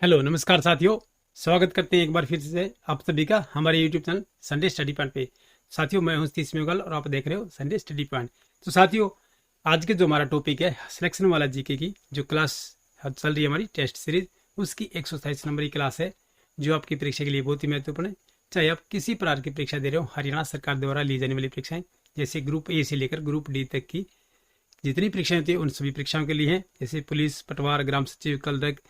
Hello नमस्कार साथियों। स्वागत करते हैं एक बार फिर से आप सभी का हमारे YouTube channel Sunday study point पे। साथियों मैं हूं सतीश मेघवाल और आप देख रहे हो संडे स्टडी पॉइंट। तो साथियों आज के जो हमारा टॉपिक है सिलेक्शन वाला जीके की जो क्लास चल रही है हमारी टेस्ट सीरीज, उसकी 127 नंबर की क्लास है जो आपकी परीक्षा के लिए बहुत ही महत्वपूर्ण है। चाहे आप किसी प्रकार की परीक्षा दे रहे हो, हरियाणा सरकार द्वारा ली जाने वाली परीक्षाएं जैसे ग्रुप ए से लेकर ग्रुप डी तक की जितनी परीक्षाएं होती है उन सभी परीक्षाओं के लिए हैं। जैसे पुलिस, पटवार, ग्राम सचिव, clerk,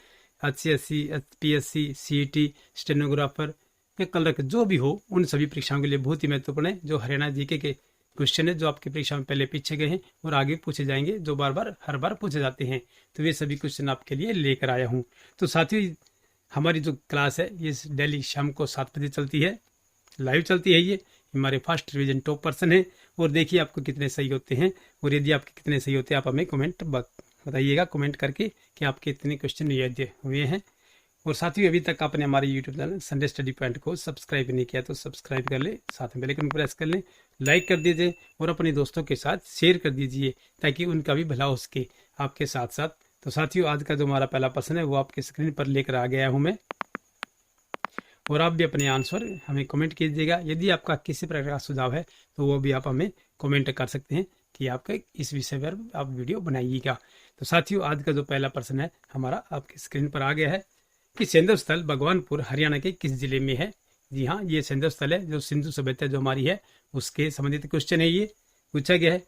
HCSC, PSC, CET, stenographer या कलरक जो भी हो, उन सभी परीक्षाओं के लिए बहुत ही महत्वपूर्ण है। जो हरियाणा जीके के क्वेश्चन है जो आपकी परीक्षा में पहले पूछे गए हैं और आगे पूछे जाएंगे, जो बार बार हर बार पूछे जाते हैं, तो वे सभी क्वेश्चन आपके लिए लेकर आया हूँ। तो साथियों हमारी जो क्लास है ये डेली शाम को 7 बजे चलती है, लाइव चलती है। ये हमारे फर्स्ट रिवीजन टॉप पर्सन है और देखिए आपको कितने सही होते हैं, और यदि आपके कितने सही होते हैं आप हमें कमेंट बताइएगा कमेंट करके कि आपके इतने क्वेश्चन याद हुए हैं। और साथियों अभी तक आपने हमारे YouTube channel Sunday study point को सब्सक्राइब नहीं किया तो सब्सक्राइब कर ले, साथ में बेल आइकन प्रेस कर लें, लाइक कर दीजिए और अपने दोस्तों के साथ शेयर कर दीजिए ताकि उनका भी भला हो सके आपके साथ साथ। तो साथियों आज का जो हमारा पहला प्रश्न है वो आपके स्क्रीन पर लेकर आ गया हूँ मैं, और आप भी अपने आंसर हमें कमेंट कीजिएगा। यदि आपका किसी प्रकार का सुझाव है तो वो भी आप हमें कमेंट कर सकते हैं कि आपका इस विषय पर आप वीडियो बनाइएगा। तो साथियों आज का जो पहला प्रश्न है हमारा आपकी स्क्रीन पर आ गया है कि सेंधव स्थल भगवानपुर हरियाणा के किस जिले में है। जी हाँ, ये सेंधव स्थल है जो सिंधु सभ्यता जो हमारी है उसके संबंधित क्वेश्चन है। ये पूछा गया है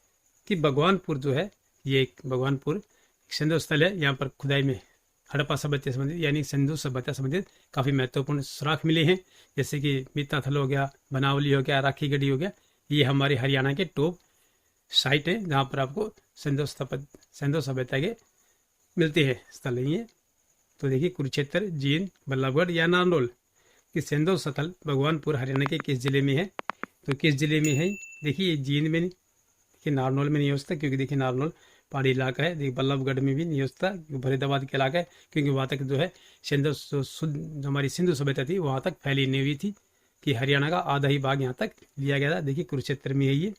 कि भगवानपुर जो है ये भगवानपुर सेंधव स्थल है, यहाँ पर खुदाई में हड़प्पा सभ्यता संबंधित यानी सिंधु सभ्यता संबंधित काफी महत्वपूर्ण सुराख मिले हैं, जैसे कि मीता थल हो गया, बनावली हो गया, राखी गढ़ी हो गया। ये हमारे हरियाणा के टॉप साइट है जहाँ पर आपको सिंधु सभ्यता के मिलते हैं स्थल ये। तो देखिए कुरुक्षेत्र, जींद, बल्लभगढ़ या नारनौल कि सिंधु स्थल भगवानपुर हरियाणा के किस जिले में है। तो किस जिले में है, देखिए जींद में नहीं, देखिए नारनौल में नहीं हो सकता क्योंकि देखिए नारनौल पहाड़ी इलाका है। देखिए बल्लभगढ़ में भी नहीं हो सकता क्योंकि फरीदाबाद का इलाका है, क्योंकि वहाँ तक जो है सिंधु जो हमारी सिंधु सभ्यता थी वहाँ तक फैली नहीं हुई थी कि हरियाणा का आधा ही भाग यहाँ तक लिया गया था। देखिए कुरुक्षेत्र में है ये,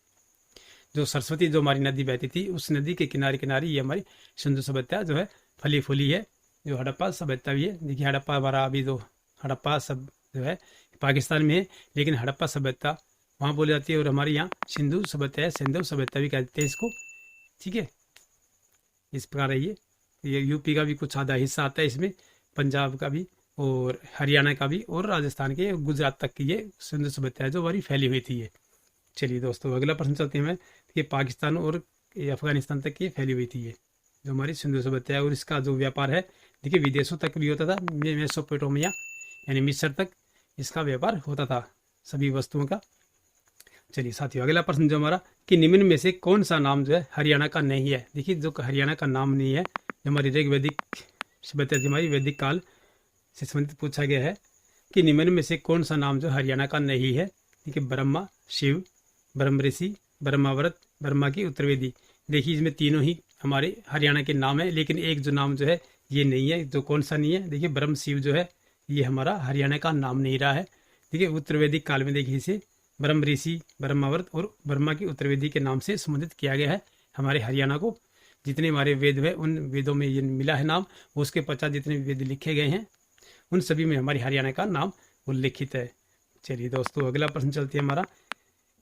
जो सरस्वती जो हमारी नदी बहती थी उस नदी के किनारे किनारे ये हमारी सिंधु सभ्यता जो है फली फूली है। जो हड़प्पा सभ्यता भी है, देखिए हड़प्पा हमारा अभी जो हड़प्पा सब जो है पाकिस्तान में है, लेकिन हड़प्पा सभ्यता वहाँ बोली जाती है और हमारे यहाँ सिंधु सभ्यता है, सिंधु सभ्यता भी कहते हैं इसको। ठीक है, इस प्रकार है ये यूपी का भी कुछ आधा हिस्सा आता है इसमें, पंजाब का भी और हरियाणा का भी और राजस्थान के गुजरात तक की ये सिंधु सभ्यता है जो हमारी फैली हुई थी ये। चलिए दोस्तों अगला प्रश्न चलते हैं, कि पाकिस्तान और अफगानिस्तान तक ये फैली हुई थी ये जो हमारी सिंधु सभ्यता है। और इसका जो व्यापार है देखिए विदेशों तक भी होता था, मेसोपोटामिया यानी मिस्र तक इसका व्यापार होता था सभी वस्तुओं का। चलिए साथियों अगला प्रश्न जो हमारा कि निम्न में से कौन सा नाम जो है हरियाणा का नहीं है। देखिए जो हरियाणा का नाम नहीं है, जो हमारी ऋग वैदिक सभ्यता हमारी वैदिक काल से संबंधित पूछा गया है कि निम्न में से कौन सा नाम जो हरियाणा का नहीं है। देखिए ब्रह्मा, शिव, ब्रह्म ऋषि, ब्रह्माव्रत, ब्रह्मा की उत्तरवेदी। देखिए इसमें तीनों ही हमारे हरियाणा के नाम है, लेकिन एक जो नाम जो है ये नहीं है। जो कौन सा नहीं है, देखिए ब्रह्म शिव जो है ये हमारा हरियाणा का नाम नहीं रहा है। देखिए उत्तरवेदिक काल में देखिए इसे ब्रह्म ऋषि, ब्रह्माव्रत और ब्रह्मा की उत्तरवेदी के नाम से संबोधित किया गया है हमारे हरियाणा को। जितने हमारे वेद है उन वेदों में ये मिला है नाम, उसके पश्चात जितने वेद लिखे गए हैं उन सभी में हमारे हरियाणा का नाम उल्लिखित है। चलिए दोस्तों अगला प्रश्न चलते हैं हमारा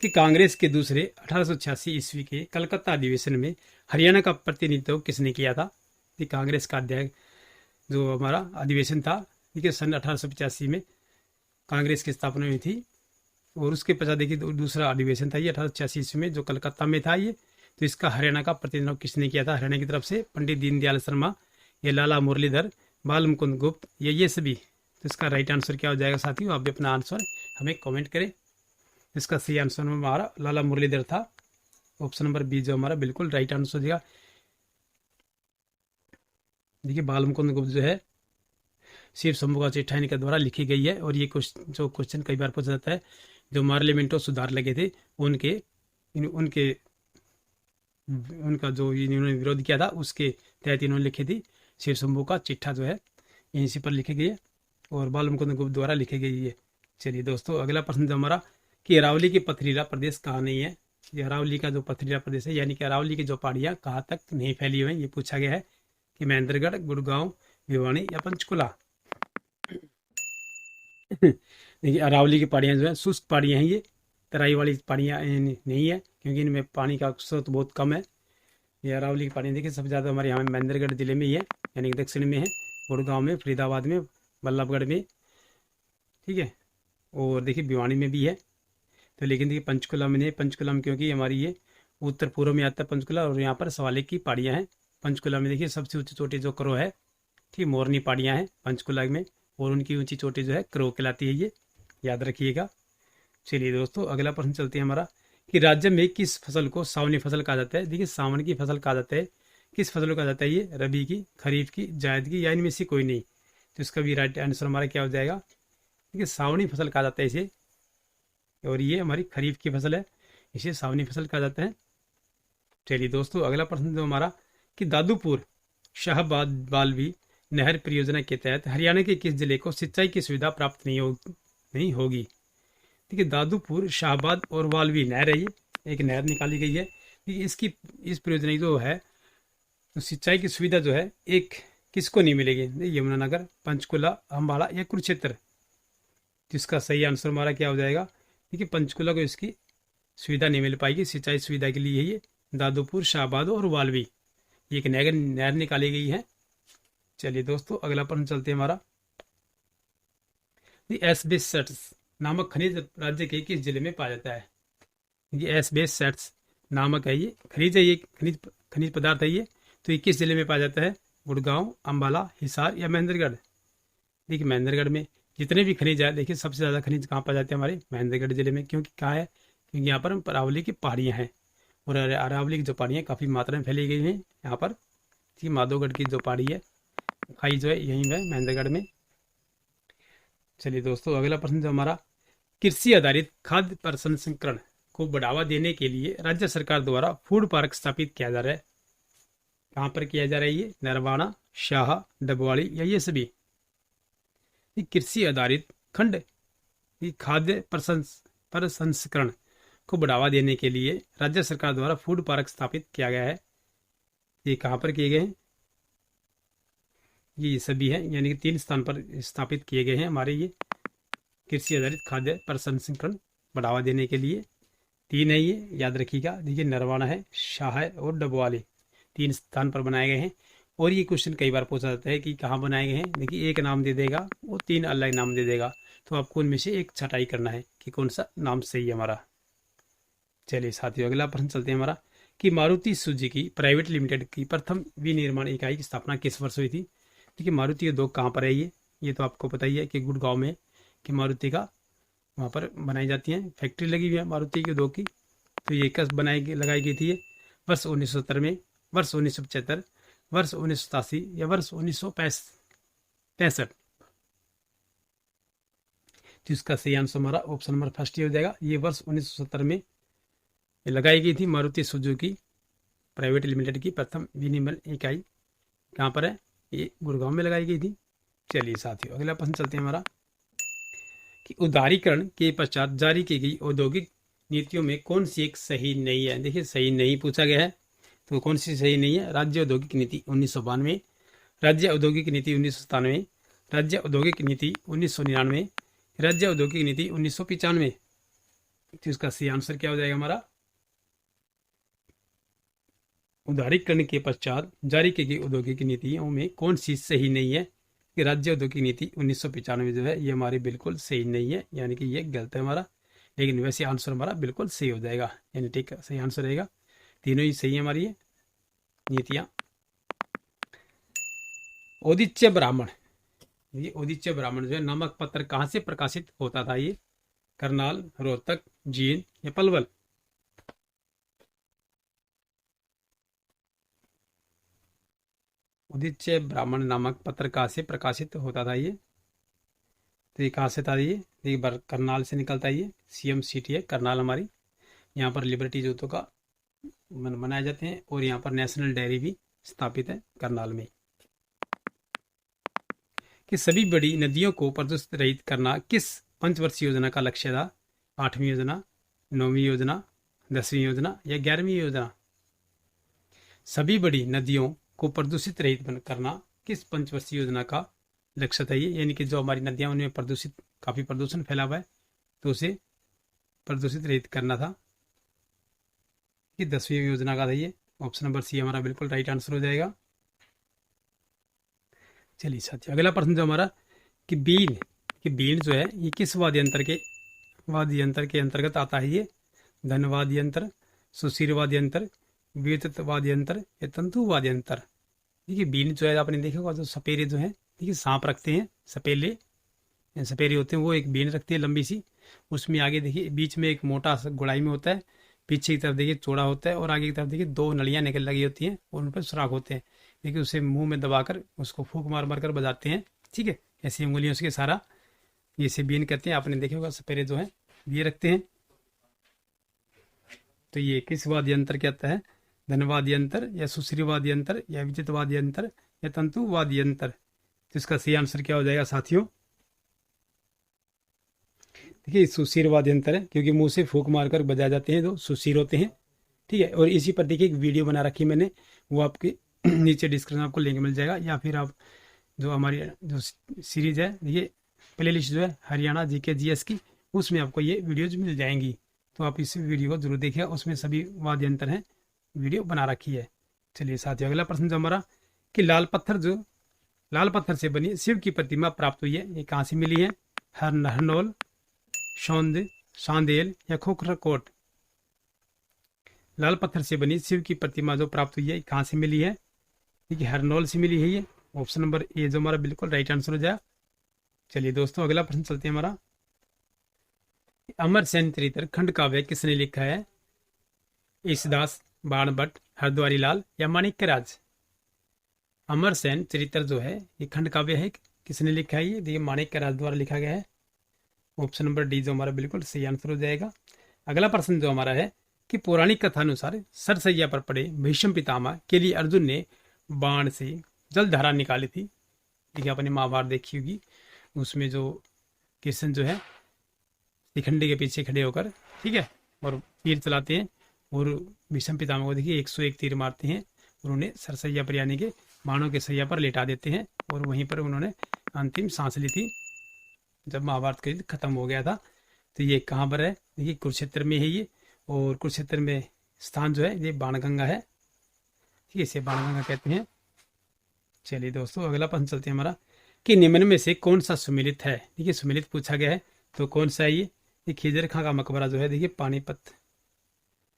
कि कांग्रेस के दूसरे 1886 ईस्वी के कलकत्ता अधिवेशन में हरियाणा का प्रतिनिधित्व किसने किया था। कि कांग्रेस का अध्यक्ष जो हमारा अधिवेशन था, देखिए सन 1885 में कांग्रेस की स्थापना हुई थी और उसके पश्चात देखिए दूसरा अधिवेशन था ये 1886 ईस्वी में जो कलकत्ता में था ये। तो इसका हरियाणा का प्रतिनिधित्व किसने किया था, हरियाणा की तरफ से पंडित दीनदयाल शर्मा, ये लाला मुरलीधर, बाल मुकुंद गुप्त, ये सभी। तो इसका राइट आंसर क्या हो जाएगा साथियों, आप भी अपना आंसर हमें कमेंट करें। इसका सही आंसर में हमारा लाला मुरलीधर था, ऑप्शन नंबर बी जो हमारा बिल्कुल राइट आंसर हो जाएगा। देखिए बाल मुकुंद गुप्त जो है शिव शंभू का चिट्ठा इनके द्वारा लिखी गई है। और ये जो क्वेश्चन कई बार पूछा जाता है, जो मार्लिमेंटो सुधार लगे थे उनका जो इन्होंने विरोध किया था उसके तहत इन्होंने लिखी थी शिव शंभू का चिट्ठा जो है इसी पर लिखी गई है और बाल मुकुंद गुप्त द्वारा लिखी गई है। चलिए दोस्तों अगला प्रश्न जो हमारा कि अरावली की पथरीला प्रदेश कहाँ नहीं है। ये अरावली का जो पथरीला प्रदेश है यानी कि अरावली की जो पहाड़ियाँ कहाँ तक नहीं फैली हुई हैं, ये पूछा गया है कि महेंद्रगढ़, गुड़गांव, भिवानी या पंचकुला। देखिए अरावली की पहाड़ियाँ जो है शुष्क पहाड़ियाँ हैं ये, तराई वाली पहाड़ियाँ नहीं है, क्योंकि इनमें पानी का स्रोत बहुत कम है। ये अरावली की पहाड़ियाँ देखिए सबसे ज़्यादा हमारे यहाँ महेंद्रगढ़ जिले में ही है, यानी कि दक्षिण में है, गुड़गांव में, फरीदाबाद में, बल्लभगढ़ में, ठीक है, और देखिए भिवानी में भी है। तो लेकिन देखिए पंचकुला में नहीं, पंचकुला में क्योंकि हमारी ये उत्तर पूर्व में आता है पंचकुला, और यहाँ पर शिवालिक की पहाड़ियाँ हैं। पंचकुला में देखिए सबसे ऊंची चोटी जो करो है, ठीक, मोरनी पहाड़ियाँ हैं पंचकुला में, और उनकी ऊंची चोटी जो है क्रो कहलाती है, ये याद रखिएगा। चलिए दोस्तों अगला प्रश्न चलते हैं हमारा, कि राज्य में किस फसल को सावनी फसल कहा जाता है। देखिए सावन की फसल कहा जाता है, किस फसल को कहा जाता है ये, रबी की, खरीफ की, जायद की, या इनमें से कोई नहीं। तो इसका भी राइट आंसर हमारा क्या हो जाएगा, देखिए सावनी फसल कहा जाता है इसे, और ये हमारी खरीफ की फसल है, इसे सावनी फसल कहा जाता है। चलिए दोस्तों अगला प्रश्न जो हमारा, कि दादूपुर शाहबाद बालवी नहर परियोजना के तहत हरियाणा के किस जिले को सिंचाई की सुविधा प्राप्त नहीं होगी। ठीक है, दादूपुर शाहबाद और वाल्वी नहर है, ये एक नहर निकाली गई है। ठीक है, इसकी इस परियोजना की जो है तो सिंचाई की सुविधा जो है एक किसको नहीं मिलेगी, यमुनानगर, पंचकुला, अम्बाला या कुरुक्षेत्र। जिसका सही आंसर हमारा क्या हो जाएगा, ठीक है, पंचकुला को इसकी सुविधा नहीं मिल पाएगी सिंचाई सुविधा के लिए। ये दादूपुर, शाहबाद और वाल्वी, ये एक नहर नहर निकाली गई है। चलिए दोस्तों अगला प्रश्न चलते हैं हमारा, एस्बेस्टस नामक खनिज राज्य के किस जिले में पाया जाता है। ये एस्बेस्टस नामक है, ये खनिज है, ये खनिज खनिज पदार्थ है ये। तो ये किस जिले में पाया जाता है, गुड़गांव, अम्बाला, हिसार या महेंद्रगढ़। देखिए महेंद्रगढ़ में जितने भी खनिज है, देखिए सबसे ज़्यादा खनिज कहाँ पाए जाते हैं, हमारे महेंद्रगढ़ जिले में। क्योंकि कहाँ है, क्योंकि यहाँ पर अरावली की पहाड़ियाँ हैं, और अरावली की जो पहाड़ियाँ काफ़ी मात्रा में फैली गई हैं यहाँ पर। ठीक, माधोगढ़ की जो पहाड़ी है, खाई जो है यहीं है महेंद्रगढ़ में। चलिए दोस्तों अगला प्रश्न जो हमारा, कृषि आधारित खाद्य प्रसंस्करण को बढ़ावा देने के लिए राज्य सरकार द्वारा फूड पार्क स्थापित किया जा रहा है। कहाँ पर किया जा रहा है ये, नरवाना, शाह, डबवाड़ी या ये सभी। कृषि आधारित खंड खाद्य प्रसंस्करण को बढ़ावा देने के लिए राज्य सरकार द्वारा फूड पार्क स्थापित किया गया है। ये कहाँ पर किए गए हैं, ये सभी हैं, यानी कि 3 स्थान पर स्थापित किए गए हैं हमारे ये कृषि आधारित खाद्य प्रसंस्करण बढ़ावा देने के लिए। 3 है ये, याद रखिएगा। देखिए नरवाना है, शाह है और डबवाली, 3 स्थान पर बनाए गए हैं। और ये क्वेश्चन कई बार पूछा जाता है कि कहाँ बनाए गए हैं। देखिए एक नाम दे देगा, वो 3 अलग नाम दे देगा, तो आपको उनमें से एक छटाई करना है कि कौन सा नाम सही है हमारा। चलिए साथियों अगला प्रश्न चलते हैं हमारा, कि मारुति सुजुकी प्राइवेट लिमिटेड की प्रथम विनिर्माण इकाई की स्थापना किस वर्ष हुई थी। देखिए मारुति उद्योग कहाँ पर है, ये तो आपको पता ही है कि गुड़गांव में, कि मारुति का वहाँ पर बनाई जाती हैं, फैक्ट्री लगी हुई है मारुति के उद्योग की। तो ये कब लगाई गई थी, ये वर्ष 1970 में, वर्ष 1975, वर्ष 1987 या वर्ष 1965। तो इसका सही आंसर हमारा ऑप्शन नंबर फर्स्ट ही हो जाएगा। ये वर्ष 1970 में लगाई गई थी मारुति सुजुकी प्राइवेट लिमिटेड की प्रथम विनिर्माण इकाई। कहाँ पर है, ये गुड़गांव में लगाई गई थी। चलिए साथियों अगला प्रश्न चलते हैं हमारा, कि उदारीकरण के पश्चात जारी की गई औद्योगिक नीतियों में कौन सी एक सही नहीं है। देखिए सही नहीं पूछा गया है, तो कौन सी सही नहीं है, राज्य औद्योगिक नीति 1992, राज्य औद्योगिक नीति 1997, राज्य औद्योगिक नीति 1999, राज्य औद्योगिक नीति 1995। तो इसका सही आंसर क्या हो जाएगा हमारा, उदारीकरण के पश्चात जारी की गई औद्योगिक नीतियों में कौन सी सही नहीं है, कि राज्य औद्योगिक नीति 1995 जो है ये हमारी बिल्कुल सही नहीं है, यानी कि ये गलत है हमारा। लेकिन वैसे आंसर हमारा बिल्कुल सही हो जाएगा, यानी ठीक सही आंसर रहेगा। तीनों ही सही है हमारी ये नीतियाँ। औदिच्य ब्राह्मण, ये औदिच्य ब्राह्मण जो है नामक पत्र कहाँ से प्रकाशित होता था, ये करनाल, रोहतक, जींद या पलवल। उदिच्य ब्राह्मण नामक पत्र कहाँ से प्रकाशित होता था ये, तो ये कहाँ से था, ये बार करनाल से निकलता है। ये सीएम सिटी है करनाल हमारी, यहाँ पर लिबर्टी जूतों का मनाए जाते हैं, और यहाँ पर नेशनल डेयरी भी स्थापित है करनाल में। कि सभी बड़ी नदियों को प्रदूषित रहित करना किस पंचवर्षीय योजना का लक्ष्य था, 8वीं योजना, 9वीं योजना, 10वीं योजना या 11वीं योजना। सभी बड़ी नदियों को प्रदूषित रहित करना किस पंचवर्षीय योजना का लक्ष्य था ये, यानी कि जो हमारी नदियां उनमें प्रदूषित काफ़ी प्रदूषण फैला हुआ है, तो उसे प्रदूषित रहित करना था। ये 10वीं योजना का था ये। ऑप्शन नंबर सी हमारा बिल्कुल राइट आंसर हो जाएगा। चलिए साथियों, अगला प्रश्न जो हमारा कि बीन जो है ये किस वाद्य यंत्र के अंतर्गत आता है? ये धन वाद्य यंत्र, सुशीर वाद्य यंत्र, विद्युत वाद्य यंत्र या तंतु वाद्य यंत्र। देखिए बीन जो है आपने देखा होगा, जो सपेरे जो है देखिए सांप रखते हैं, सपेरे होते हैं, वो एक बीन रखती है लंबी सी, उसमें आगे देखिए बीच में एक मोटा सा गुड़ाई में होता है, पीछे की तरफ देखिए चौड़ा होता है और आगे की तरफ देखिए 2 नलियां निकल लगी होती हैं और उन पर सुराख होते हैं। देखिए उसे मुंह में दबाकर उसको फूंक मार मार कर बजाते हैं। ठीक है, ऐसी उंगलियों से सारा ये इसे बीन कहते हैं। आपने देखे होगा सपेरे जो है ये रखते हैं। तो ये किस वाद्य यंत्र के आता है? धन वाद्य यंत्र या सुश्री वाद्य यंत्र या विद्युत वाद्य यंत्र या तंतु वाद्य यंत्र। तो इसका सही आंसर क्या हो जाएगा साथियों? देखिए सुशीर वाद्य यंत्र है, क्योंकि मुंह से फूंक मारकर बजाए जाते हैं, तो सुशीर होते हैं। ठीक है, और इसी पर देखिए एक वीडियो बना रखी है मैंने, वो आपके नीचे डिस्क्रिप्शन आपको लिंक मिल जाएगा, या फिर आप जो हमारी जो सीरीज है ये प्ले लिस्ट जो है हरियाणा जीके जीएस की, उसमें आपको ये वीडियोज मिल जाएंगी। तो आप इस वीडियो को जरूर देखिए, उसमें सभी वाद्य यंत्र हैं, वीडियो बना रखी है। चलिए साथियों, अगला प्रश्न जो हमारा कि लाल पत्थर से बनी शिव की प्रतिमा प्राप्त हुई है, ये कहाँ से मिली है? हरनौल, शांदेल या खोखराकोट। लाल पत्थर से बनी शिव की प्रतिमा जो प्राप्त हुई है कहाँ से मिली है? देखिए हरनौल से मिली है ये। ऑप्शन नंबर ए जो हमारा बिल्कुल राइट आंसर हो जाए। चलिए दोस्तों, अगला प्रश्न चलते हैं हमारा। अमर सेन चरित्र खंड काव्य किसने लिखा है? ईसदास, बाणभट्ट, हरद्वारी लाल या माणिक्यराज। अमर सेन चरित्र जो है ये खंड काव्य है, किसने लिखा है? ये देखिए माणिक्यराज द्वारा लिखा गया है। ऑप्शन नंबर डी जो हमारा बिल्कुल सही आंसर हो जाएगा। अगला प्रश्न जो हमारा है कि पौराणिक कथा अनुसार सरसैया पर पड़े भीष्म पितामह के लिए अर्जुन ने बाण से जलधारा निकाली थी। देखिए आपने महाभारत देखी होगी, उसमें जो कृष्ण जो है शिखंडी के पीछे खड़े होकर, ठीक है, और तीर चलाते हैं और भीष्म पितामह को देखिए 101 तीर मारते हैं और उन्हें सरसैया पर यानी कि बाणों के सैया पर लेटा देते हैं और वहीं पर उन्होंने अंतिम सांस ली थी जब महाभारत का युद्ध खत्म हो गया था। तो ये कहाँ पर है? देखिए कुरुक्षेत्र में है ये, और कुरुक्षेत्र में स्थान जो है ये बाणगंगा है। ठीक है, इसे बाणगंगा कहते हैं। चलिए दोस्तों, अगला प्रश्न चलते हैं हमारा कि निम्न में से कौन सा सुमेलित है? देखिए सुमेलित पूछा गया है, तो कौन सा है ये खिजर खां का मकबरा जो है देखिए पानीपत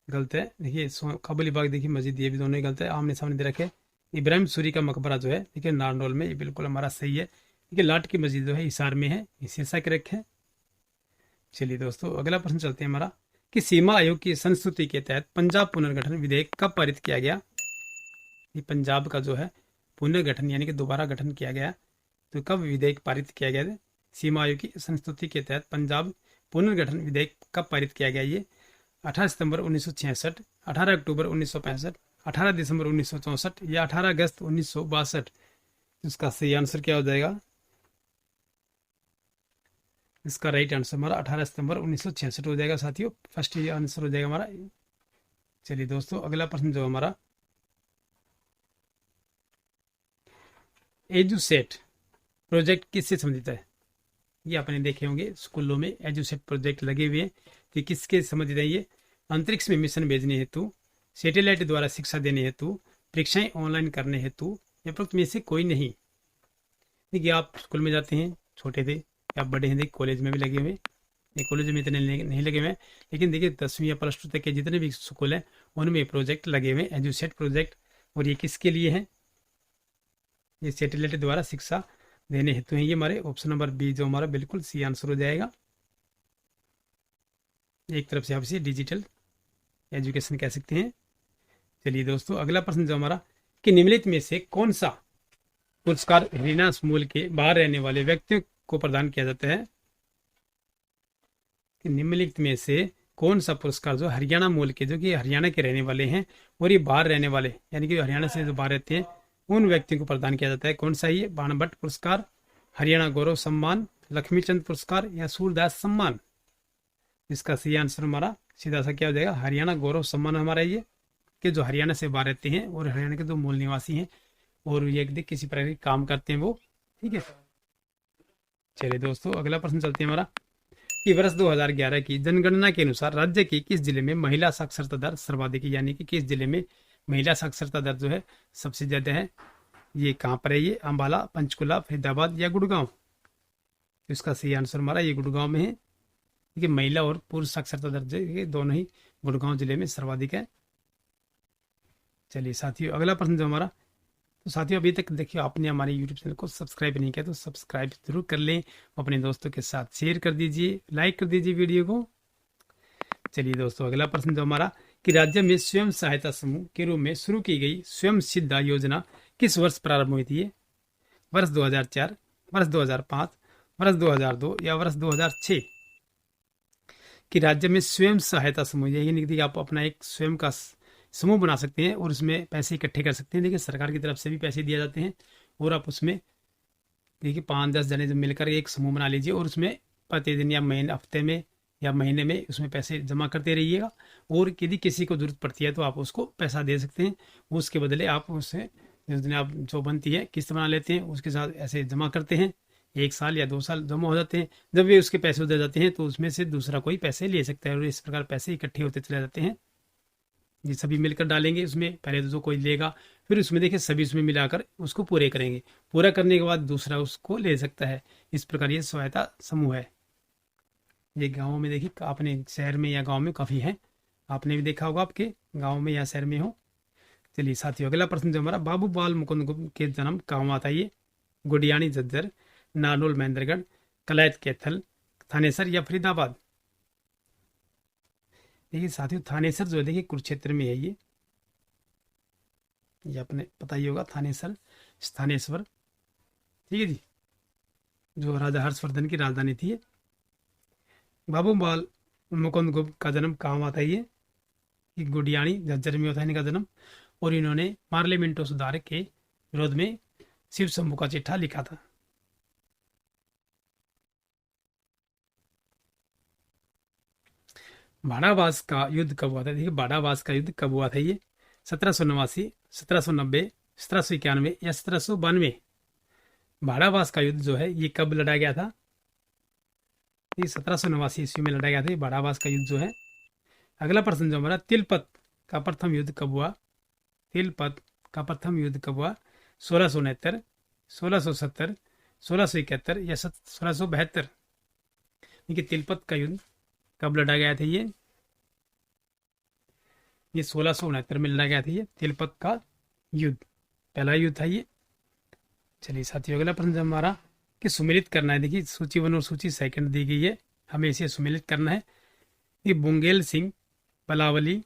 गलत है। देखिए काबुली बाग देखिए मस्जिद, ये भी दोनों ही गलत है, आमने सामने दे रखे। इब्राहिम सूरी का मकबरा जो है देखिए नारनौल में, ये बिल्कुल हमारा सही है। देखिए लाट की मस्जिद जो है हिसार में है, ये शीर्षक रखे। चलिए दोस्तों, अगला प्रश्न चलते हैं हमारा कि सीमा आयोग की संस्तुति के तहत पंजाब पुनर्गठन विधेयक कब पारित किया गया? ये पंजाब का जो है पुनर्गठन यानी कि दोबारा गठन किया गया, तो कब विधेयक पारित किया गया? सीमा आयोग की संस्तुति के तहत पंजाब पुनर्गठन विधेयक कब पारित किया गया? ये 18 सितंबर 1966, 18 अक्टूबर 1965, 18 दिसंबर 1964 या 18 अगस्त 1962। इसका सही आंसर क्या हो जाएगा? इसका राइट आंसर हमारा 18 सितंबर 1966 हो जाएगा साथियों, फर्स्ट ये आंसर हो जाएगा हमारा। चलिए दोस्तों, अगला प्रश्न जो हमारा एजुसेट प्रोजेक्ट किससे संबंधित है? ये आपने देखे होंगे स्कूलों में एजुसेट प्रोजेक्ट लगे हुए हैं, तो किसके संबंधित है? ये अंतरिक्ष में मिशन भेजने हेतु, सैटेलाइट द्वारा शिक्षा देने हेतु, परीक्षाएं ऑनलाइन करने हेतु या उपरोक्त में से कोई नहीं। देखिए आप स्कूल में जाते हैं, छोटे थे या बड़े हैं, देखिए कॉलेज में भी लगे हुए, ये कॉलेज में इतने नहीं लगे हुए, लेकिन देखिए 10वीं या +2 तक के जितने भी स्कूल हैं उनमें प्रोजेक्ट लगे हुए एजुसेट प्रोजेक्ट। और ये किसके लिए है? ये सैटेलाइट द्वारा शिक्षा देने हेतु है ये हमारे। ऑप्शन नंबर बी जो हमारा बिल्कुल सी आंसर हो जाएगा। एक तरफ से आप इसे डिजिटल एजुकेशन कह सकते हैं। चलिए दोस्तों, अगला प्रश्न जो हमारा कि निम्नलिखित में से कौन सा पुरस्कार हरियाणा मूल के बाहर रहने वाले व्यक्तियों को प्रदान किया जाता है? कि निम्नलिखित में से कौन सा पुरस्कार जो हरियाणा मूल के, जो कि हरियाणा के रहने वाले हैं और ये बाहर रहने वाले यानी कि हरियाणा से जो बाहर रहते हैं उन व्यक्तियों को प्रदान किया जाता है? कौन सा ये? बाणभट्ट पुरस्कार, हरियाणा गौरव सम्मान, लक्ष्मीचंद पुरस्कार या सूरदास सम्मान। इसका सही आंसर हमारा सीधा सा क्या हो जाएगा? हरियाणा गौरव सम्मान हमारा ये, कि जो हरियाणा से बाहर रहते हैं और हरियाणा के जो मूल निवासी हैं और ये किसी प्रकार के काम करते हैं वो। ठीक है, चलिए दोस्तों, अगला प्रश्न चलते हैं हमारा कि वर्ष 2011 की जनगणना के अनुसार राज्य के किस जिले में महिला साक्षरता दर सर्वाधिक है, यानी कि किस जिले में महिला साक्षरता दर जो है सबसे ज्यादा है। ये कहाँ पर है? ये अंबाला, पंचकुला, फरीदाबाद या गुड़गांव। तो इसका सही आंसर हमारा ये गुड़गांव में है। देखिए महिला और पुरुष साक्षरता दर जो है दोनों ही गुड़गांव जिले में सर्वाधिक है। चलिए साथियों, अगला प्रश्न जो हमारा, तो साथियों अभी तक देखिए आपने हमारे यूट्यूब चैनल को सब्सक्राइब नहीं किया तो सब्सक्राइब जरूर कर लें, अपने दोस्तों के साथ शेयर कर दीजिए, लाइक कर दीजिए वीडियो को। चलिए दोस्तों, अगला प्रश्न जो हमारा कि राज्य में स्वयं सहायता समूह के रूप में शुरू की गई स्वयं सिद्धा योजना किस वर्ष प्रारंभ हुई थी? वर्ष 2004, वर्ष 2005, वर्ष 2002 या वर्ष 2006। कि राज्य में स्वयं सहायता समूह, यानी कि आप अपना एक स्वयं का समूह बना सकते हैं और उसमें पैसे इकट्ठे कर सकते हैं। देखिए सरकार की तरफ से भी पैसे दिए जाते हैं और आप उसमें देखिए 5-10 जने जब मिलकर एक समूह बना लीजिए और उसमें प्रतिदिन या महीने, हफ्ते में या महीने में उसमें पैसे जमा करते रहिएगा। और यदि किसी को जरूरत पड़ती है तो आप उसको पैसा दे सकते हैं, उसके बदले आप उससे जिस दिन आप जो बनती है किस्त बना लेते हैं, उसके साथ ऐसे जमा करते हैं। 1 साल या 2 साल जमा हो जाते हैं। जब वे उसके पैसे दे जाते हैं तो उसमें से दूसरा कोई पैसे ले सकता है और इस प्रकार पैसे इकट्ठे होते चले जाते हैं। ये सभी मिलकर डालेंगे उसमें, पहले तो जो कोई लेगा फिर उसमें देखिए सभी उसमें मिलाकर उसको पूरे करेंगे, पूरा करने के बाद दूसरा उसको ले सकता है। इस प्रकार ये सहायता समूह है। ये गाँव में देखिए, अपने शहर में या गाँव में काफ़ी है, आपने भी देखा होगा आपके गाँव में या शहर में हो। चलिए साथियों, अगला प्रश्न जो हमारा, बाबू बाल मुकुंद गुप्त के जन्म कहाँ आता है? ये गुडियानी झज्जर, नानोल महेंद्रगढ़, कलायत कैथल, थानेसर या फरीदाबाद। देखिए साथियों थानेसर जो है देखिए कुरुक्षेत्र में है। ये अपने पता ही होगा, थानेसर स्थानेश्वर, ठीक है जी, जो राजा हर्षवर्धन की राजधानी थी। बाबू बाल मुकुंद गुप्त का जन्म कहाँ आता है? ये गुडियानी झज्जर में होता है इनका जन्म। और इन्होंने पार्लियामेंटो सुधार के विरोध में शिव शंभू का चिट्ठा लिखा था। भाड़ावास का युद्ध कब हुआ था? देखिए भाड़ावास का युद्ध कब हुआ था? ये 1789, 1790, 1791 या 1792। भाड़ावास का युद्ध जो है ये कब लड़ा गया था? ये 1789 ईस्वी में लड़ा गया था ये भाड़ावास का युद्ध जो है। अगला प्रश्न जो हमारा, तिलपत का प्रथम युद्ध कब हुआ? तिलपत का प्रथम युद्ध कब हुआ? 1669, 1670, 1671 या 1672। देखिए तिलपत का युद्ध कब लड़ा गया था? ये 1669 में लड़ा गया था ये तिलपत का युद्ध, पहला युद्ध था ये। चलिए साथियों, अगला प्रश्न हमारा कि सुमेलित करना है। देखिए सूची 1 और सूची 2 दी गई है, हमें इसे सुमेलित करना है। ये बुंगेल सिंह बलावली,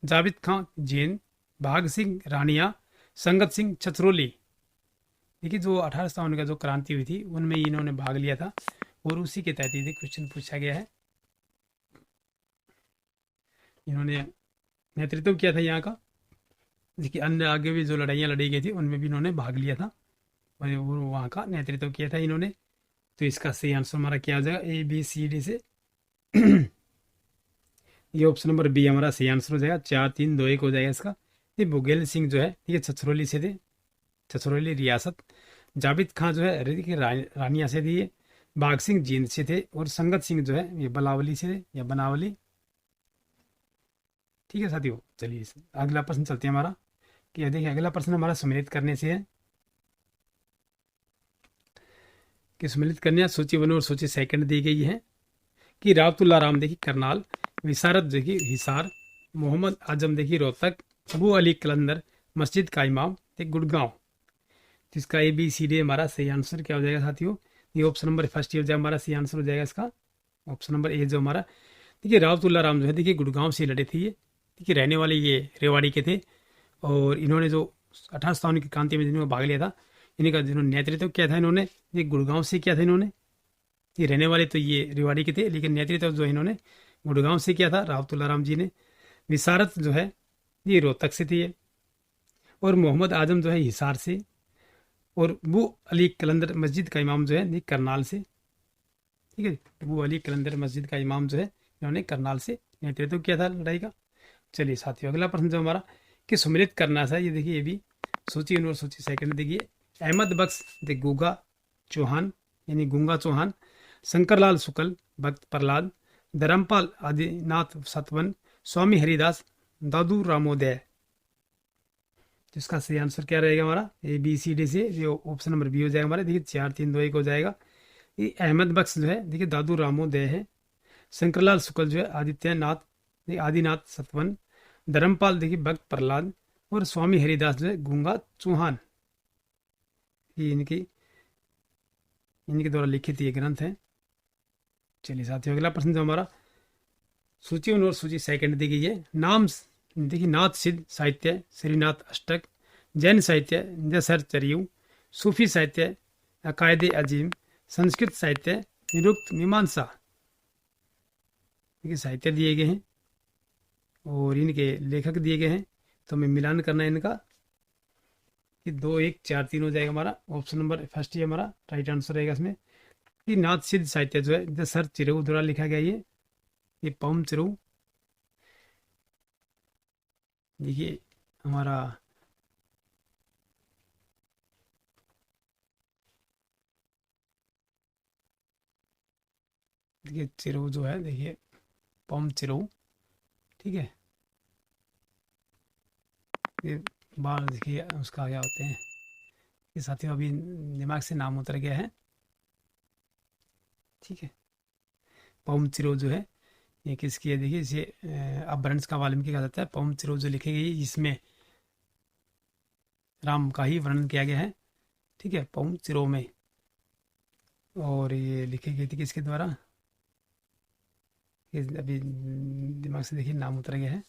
जावेद खां जैन, भाग सिंह रानिया, संगत सिंह छछरौली। देखिए जो 1857 का जो क्रांति हुई थी उनमें इन्होंने भाग लिया था और उसी के तहत ये क्वेश्चन पूछा गया है। इन्होंने नेतृत्व किया था यहाँ का। देखिए अन्य आगे भी जो लड़ाइयाँ लड़ी गई थी उनमें भी इन्होंने भाग लिया था और वहाँ का नेतृत्व किया था इन्होंने। तो इसका सही आंसर हमारा क्या आ जाएगा? ABCD से ये ऑप्शन नंबर बी हमारा सही आंसर हो जाएगा। 4, 3, 2, 1 हो जाएगा इसका। ये बुगेल सिंह जो है ये छछरौली से थे, छछरौली रियासत। जावेद खां जो है देखिए रानिया से थे, बाघ सिंह जींद से थे और संगत सिंह जो है ये बलावली से थे या बनावली। ठीक है साथियों, चलिए अगला प्रश्न चलते हैं हमारा कि देखिए अगला प्रश्न हमारा सम्मिलित करने से है कि सम्मिलित करने सूची 1 और सूची 2 दी गई है कि रावतुल्ला राम देखिए करनाल, विसारत देखिए हिसार, मोहम्मद आजम देखिए रोहतक, अबू अली कलंदर मस्जिद का इमाम देखिए गुड़गांव। जिसका ABCD हमारा सही आंसर क्या हो जाएगा साथियों? ये ऑप्शन नंबर फर्स्ट हो जाएगा, हमारा सही आंसर हो जाएगा इसका ऑप्शन नंबर A जो हमारा। देखिए रावतुल्ला राम जो है देखिए गुड़गांव से लड़े थे ये, देखिए रहने वाले ये रेवाड़ी के थे और इन्होंने जो 1857 की क्रांति में जिन्होंने भाग लिया था इन्हीं का जिन्होंने नेतृत्व किया था इन्होंने ये गुड़गांव से किया था इन्होंने। ये रहने वाले तो ये रेवाड़ी के थे लेकिन नेतृत्व जो इन्होंने गुड़गांव से किया था रावतुल्ला राम जी ने। विसारत जो है ये रोहतक से थी ये, और मोहम्मद आजम जो है हिसार से, और अबू अली कलंदर मस्जिद का इमाम जो है ये करनाल से। ठीक है, अबू अली कलंदर मस्जिद का इमाम जो है इन्होंने करनाल से नेतृत्व किया था लड़ाई का। चलिए साथियों, अगला प्रश्न जो हमारा कि सम्मिलित करना था, ये देखिए ये भी सूची 1 और सूची 2 देखिए। अहमद बख्श द गुगा चौहान, यानी गूंगा चौहान, शंकरलाल शुक्ल, भक्त प्रहलाद, धर्मपाल आदिनाथ सतवन, स्वामी हरिदास, दादू रामोदय। तो इसका सही आंसर क्या रहेगा हमारा? ए बी सी डी से जो ऑप्शन नंबर बी हो जाएगा हमारा। देखिए 4-3-2-1 हो जाएगा। ये अहमद बख्श जो है देखिए दादू रामोदय है। शंकरलाल शुक्ल जो है आदित्यनाथ आदिनाथ सतवन। धर्मपाल देखिए भक्त प्रहलाद। और स्वामी हरिदास जो है गूंगा चौहान। ये इनके द्वारा लिखित ये ग्रंथ है। चलिए साथियों, अगला प्रश्न जो हमारा सूची 1 और सूची 2 दी गई है। नाम देखिए नाथ सिद्ध साहित्य श्रीनाथ अष्टक, जैन साहित्य जसर चरियू, सूफी साहित्य अकायदे अजीम, संस्कृत साहित्य निरुक्त मीमांसा। देखिए साहित्य दिए गए हैं और इनके लेखक दिए गए हैं, तो हमें मिलान करना है इनका कि 2-1-4-3 हो जाएगा हमारा। ऑप्शन नंबर फर्स्ट ही हमारा राइट आंसर रहेगा इसमें कि नाथ सिद्ध साहित्य जो है जसर चिरऊ द्वारा लिखा गया। ये पवम चिरऊ देखिए हमारा देखिए चिरऊ जो है देखिए पवम चिरऊ, ठीक है। ये बाल देखिए उसका क्या होते हैं ये साथियों, अभी दिमाग से नाम उतर गया है, ठीक है। पवम चिरो जो है ये किसकी है? देखिए इसे अपभ्रंश का वाल्मीकि कहा जाता है। पवम चिरो जो लिखी गई जिसमें राम का ही वर्णन किया गया है, ठीक है, पवम चिरो में। और ये लिखी गई थी किसके द्वारा? ये अभी दिमाग से देखिए नाम उतर गया है।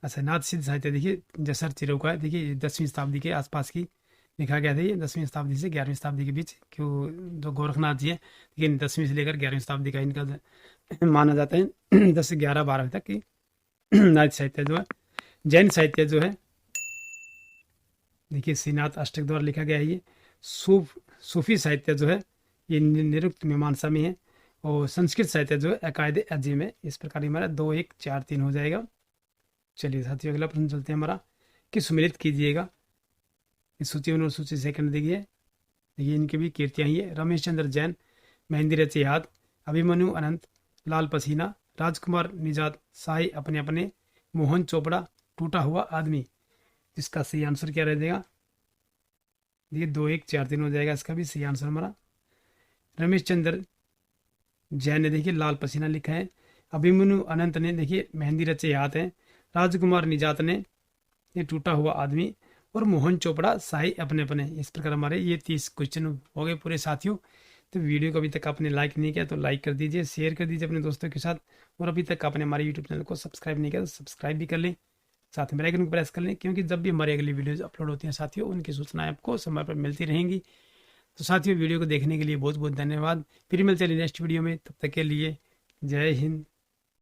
अच्छा, नाथ सिद्ध साहित्य देखिए जसर चिरो का है। देखिए ये 10वीं शताब्दी के आसपास की लिखा गया था। ये 10वीं शताब्दी से 11वीं शताब्दी के बीच, क्यों जो गोरखनाथ जी है लेकिन 10वीं से लेकर 11वीं शताब्दी का इनका माना जाता है 10 से 11-12 तक की नाथ साहित्य जो है। जैन साहित्य जो है देखिए श्रीनाथ अष्टक द्वारा लिखा गया है। ये सूफी साहित्य जो है ये निरुक्त मीमांसा में है। और संस्कृत साहित्य जो है अकायदे अजीम है। इस प्रकार हमारा 2-1-4-3 हो जाएगा। चलिए साथियों, अगला प्रश्न चलते हैं हमारा कि सुमिलित कीजिएगा। इस सूची 1 और सूची 2 देखिए, देखिए इनकी भी कीर्तियाँ ही है। रमेश चंद्र जैन, मेहंदी रचयात, अभिमन्यु अनंत, लाल पसीना, राजकुमार निजात, साई अपने अपने, मोहन चोपड़ा, टूटा हुआ आदमी। इसका सही आंसर क्या रह जाएगा? ये 2-1-4-3 हो जाएगा। इसका भी सही आंसर हमारा रमेश चंद्र जैन ने देखिए लाल पसीना लिखा है। अभिमन्यु अनंत ने देखिए मेहंदी रचयात है। राजकुमार निजात ने ये टूटा हुआ आदमी। और मोहन चोपड़ा शाही अपने अपने। इस प्रकार हमारे ये 30 क्वेश्चन हो गए पूरे साथियों। तो वीडियो को अभी तक आपने लाइक नहीं किया तो लाइक कर दीजिए, शेयर कर दीजिए अपने दोस्तों के साथ। और अभी तक आपने हमारे यूट्यूब चैनल को सब्सक्राइब नहीं किया तो सब्सक्राइब भी कर लें, साथ में बेल आइकन को प्रेस कर लें, क्योंकि जब भी हमारी अगली वीडियोज अपलोड होती हैं साथियों उनकी सूचनाएं आपको समय पर मिलती रहेंगी। तो साथियों वीडियो को देखने के लिए बहुत बहुत धन्यवाद। फिर मिलते हैं नेक्स्ट वीडियो में, तब तक के लिए जय हिंद।